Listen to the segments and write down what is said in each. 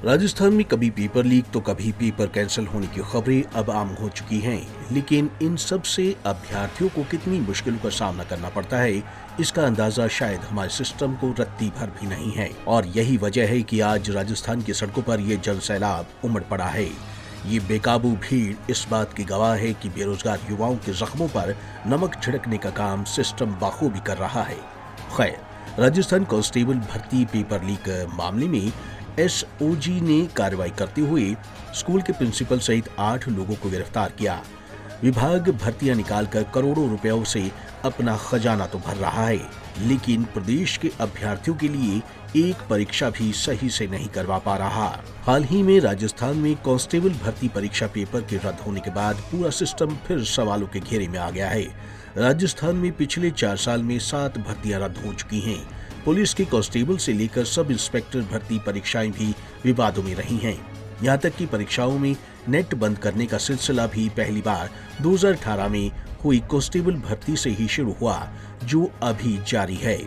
राजस्थान में कभी paper leak तो कभी पेपर कैंसिल होने की खबरें अब आम हो चुकी हैं, लेकिन इन सब से अभ्यर्थियों को कितनी मुश्किलों का सामना करना पड़ता है, इसका अंदाजा शायद हमारे सिस्टम को रत्ती भर भी नहीं है। और यही वजह है कि आज राजस्थान की सड़कों पर ये जन सैलाब उमड़ पड़ा है। ये बेकाबू भीड़ इस बात की गवाह है कि बेरोजगार युवाओं के जख्मों पर नमक छिड़कने का काम सिस्टम बाखूबी कर रहा है। खैर, राजस्थान कांस्टेबल भर्ती पेपर लीक मामले में एसओजी ने कार्रवाई करते हुए स्कूल के प्रिंसिपल सहित 8 लोगों को गिरफ्तार किया। विभाग भर्तियां निकालकर करोड़ों रुपयों से अपना खजाना तो भर रहा है, लेकिन प्रदेश के अभ्यर्थियों के लिए एक परीक्षा भी सही से नहीं करवा पा रहा। हाल ही में राजस्थान में कांस्टेबल भर्ती परीक्षा पेपर के रद्द होने के बाद पूरा सिस्टम फिर सवालों के घेरे में आ गया है। राजस्थान में पिछले 4 साल में 7 भर्तियां रद्द हो चुकी हैं। पुलिस की कांस्टेबल से लेकर सब इंस्पेक्टर भर्ती परीक्षाएं भी विवादों में रही हैं। यहाँ तक कि परीक्षाओं में नेट बंद करने का सिलसिला भी पहली बार 2018 में हुई कांस्टेबल भर्ती से ही शुरू हुआ, जो अभी जारी है।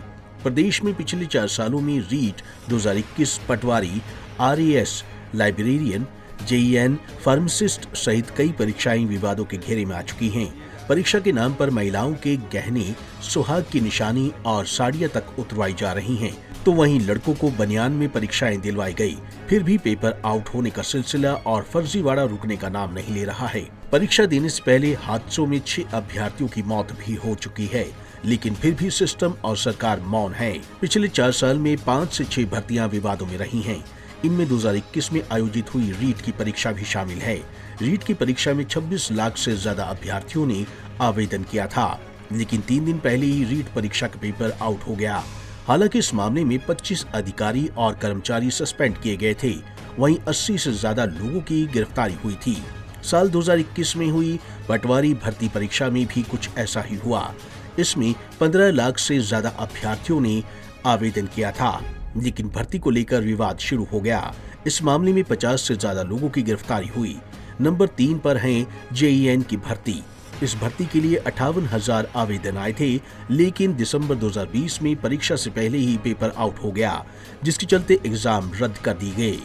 प्रदेश में पिछले 4 सालों में रीट 2021, पटवारी, आरएएस, लाइब्रेरियन, जेईएन, फार्मासिस्ट सहित कई परीक्षाएं विवादों के घेरे में आ चुकी हैं। परीक्षा के नाम पर महिलाओं के गहने, सुहाग की निशानी और साड़ियां तक उतरवाई जा रही हैं, तो वहीं लड़कों को बनियान में परीक्षाएं दिलवाई गई। फिर भी पेपर आउट होने का सिलसिला और फर्जीवाड़ा रुकने का नाम नहीं ले रहा है। परीक्षा देने से पहले हादसों में 6 अभ्यर्थियों की मौत भी हो चुकी है, लेकिन फिर भी सिस्टम और सरकार मौन है। पिछले 4 साल में 5 से 6 भर्तियां विवादों में रही हैं। इनमें 2021 में आयोजित हुई रीट की परीक्षा भी शामिल है। रीट की परीक्षा में 26 लाख से ज्यादा अभ्यर्थियों ने आवेदन किया था, लेकिन 3 दिन पहले ही रीट परीक्षा का पेपर आउट हो गया। हालांकि इस मामले में 25 अधिकारी और कर्मचारी सस्पेंड किए गए थे। वहीं 80 से ज्यादा लोगों की गिरफ्तारी हुई थी। साल 2021 में हुई पटवारी भर्ती परीक्षा में भी कुछ ऐसा ही हुआ। इसमें 15 लाख से ज्यादा अभ्यर्थियों ने आवेदन किया था, लेकिन भर्ती को लेकर विवाद शुरू हो गया। इस मामले में 50 से ज्यादा लोगों की गिरफ्तारी हुई। नंबर 3 पर है जेईएन की भर्ती। इस भर्ती के लिए 58,000 आवेदन आए थे, लेकिन दिसंबर 2020 में परीक्षा से पहले ही पेपर आउट हो गया, जिसके चलते एग्जाम रद्द कर दी गई।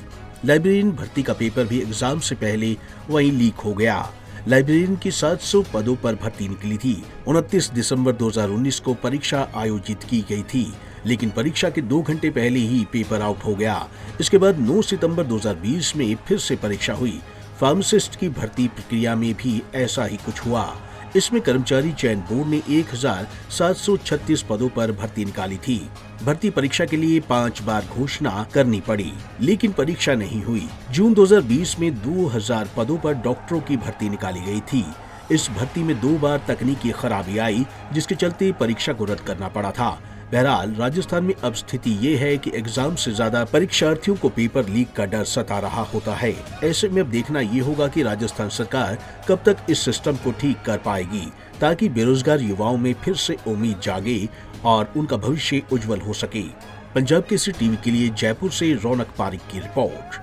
लाइब्रेरियन भर्ती का पेपर भी एग्जाम से पहले वहीं लीक हो गया। लाइब्रेरियन की 700 पदों पर भर्ती निकली थी। 29 दिसंबर 2019 को परीक्षा आयोजित की गई थी, लेकिन परीक्षा के 2 घंटे पहले ही पेपर आउट हो गया। इसके बाद 9 सितंबर 2020 में फिर से परीक्षा हुई। फार्मासिस्ट की भर्ती प्रक्रिया में भी ऐसा ही कुछ हुआ। इसमें कर्मचारी चयन बोर्ड ने 1736 पदों पर भर्ती निकाली थी। भर्ती परीक्षा के लिए 5 बार घोषणा करनी पड़ी, लेकिन परीक्षा नहीं हुई। जून 2020 में 2000 पदों पर डॉक्टरों की भर्ती निकाली गई थी। इस भर्ती में 2 बार तकनीकी खराबी आई, जिसके चलते परीक्षा को रद्द करना पड़ा था। बहरहाल, राजस्थान में अब स्थिति ये है कि एग्जाम से ज्यादा परीक्षार्थियों को पेपर लीक का डर सता रहा होता है। ऐसे में अब देखना ये होगा कि राजस्थान सरकार कब तक इस सिस्टम को ठीक कर पाएगी, ताकि बेरोजगार युवाओं में फिर से उम्मीद जागे और उनका भविष्य उज्जवल हो सके। पंजाब केसरी टीवी के लिए जयपुर से रौनक पारिक की रिपोर्ट।